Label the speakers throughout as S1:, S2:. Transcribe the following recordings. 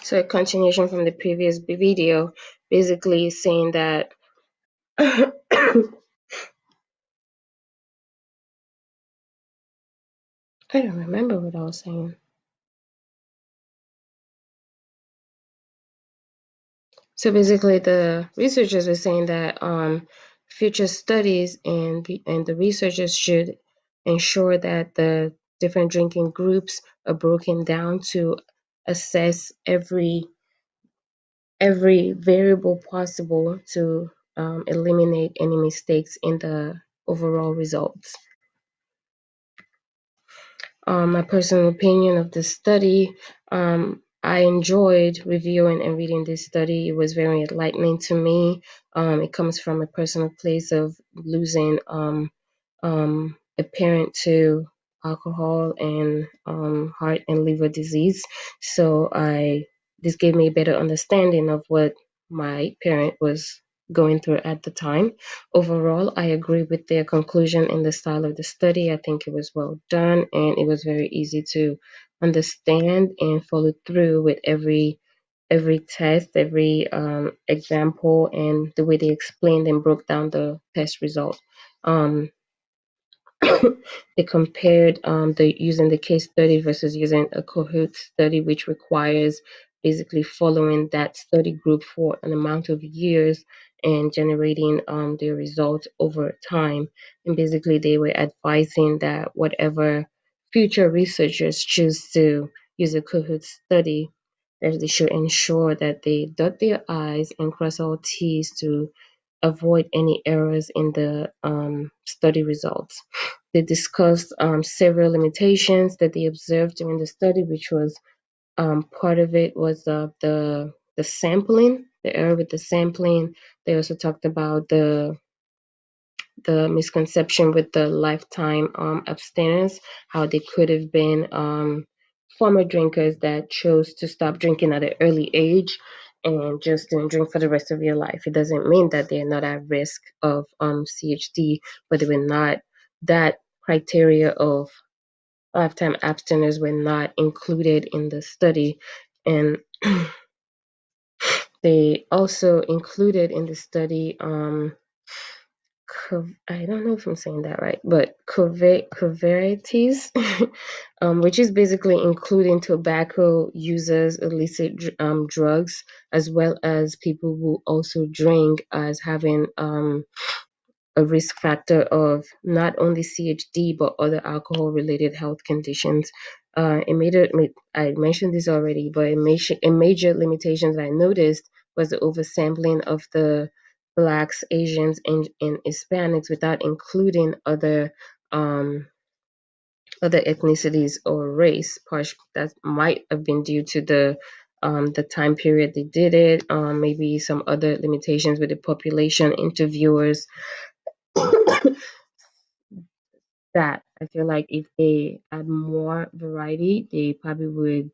S1: So a continuation from the previous video, basically saying that I don't remember what I was saying. So basically, the researchers were saying that future studies and the researchers should ensure that the different drinking groups are broken down to assess every variable possible to eliminate any mistakes in the overall results. My personal opinion of the study, I enjoyed reviewing and reading this study. It was very enlightening to me. It comes from a personal place of losing a parent to alcohol and heart and liver disease. So this gave me a better understanding of what my parent was going through at the time. Overall, I agree with their conclusion and the style of the study. I think it was well done and it was very easy to understand and follow through with every test, every example, and the way they explained and broke down the test result. Um, they compared the using the case study versus using a cohort study, which requires basically following that study group for an amount of years and generating their results over time. And basically, they were advising that whatever future researchers choose to use a cohort study, that they should ensure that they dot their I's and cross all T's to avoid any errors in the study results. They discussed several limitations that they observed during the study, which was part of it was the sampling, the error with the sampling. They also talked about the misconception with the lifetime abstinence, how they could have been former drinkers that chose to stop drinking at an early age and just didn't drink for the rest of your life. It doesn't mean that they're not at risk of CHD, but they were not that criteria of lifetime abstinence were not included in the study. And they also included in the study I don't know if I'm saying that right, but covariates, which is basically including tobacco users, illicit drugs, as well as people who also drink as having a risk factor of not only CHD but other alcohol-related health conditions. I mentioned this already, but a major limitations I noticed was the oversampling of the Blacks, Asians, and Hispanics without including other ethnicities or race. That might have been due to the time period they did it. Maybe some other limitations with the population interviewers that I feel like if they had more variety, they probably would.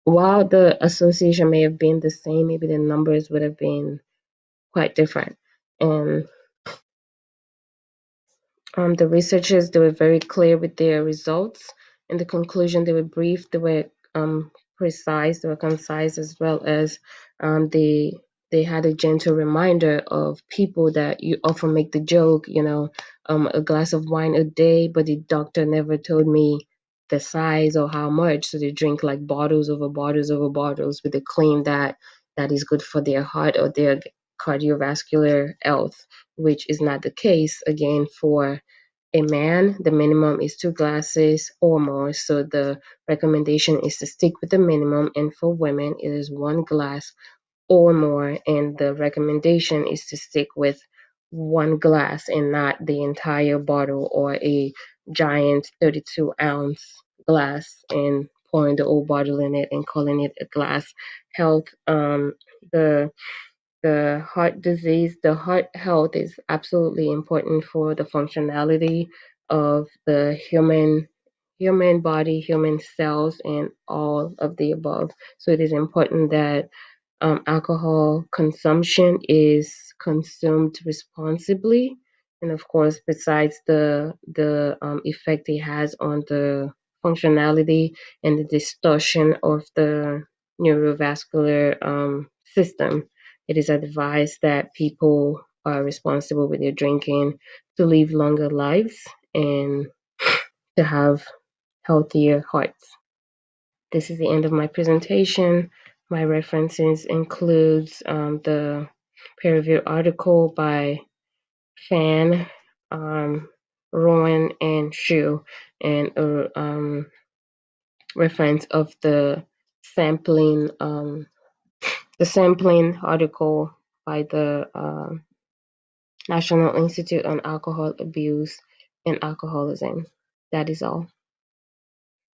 S1: While the association may have been the same, maybe the numbers would have been quite different. And the researchers, they were very clear with their results. In the conclusion, they were brief, they were precise, they were concise, as well as they had a gentle reminder of people that you often make the joke, a glass of wine a day, but the doctor never told me the size or how much. So they drink like bottles over bottles over bottles with the claim that that is good for their heart or their cardiovascular health, which is not the case. Again, for a man, the minimum is 2 glasses or more. So the recommendation is to stick with the minimum. And for women, it is 1 glass or more. And the recommendation is to stick with 1 glass and not the entire bottle or a giant 32-ounce glass and pouring the whole bottle in it and calling it a glass. Health, the the heart health is absolutely important for the functionality of the human body, human cells, and all of the above. So it is important that alcohol consumption is consumed responsibly, and of course, besides the effect it has on the functionality and the distortion of neurovascular system. It is advised that people are responsible with their drinking to live longer lives and to have healthier hearts. This is the end of my presentation. My references includes the peer-reviewed article by Fan, Rowan, and Shu, and a reference of the sampling article by the National Institute on Alcohol Abuse and Alcoholism. That is all.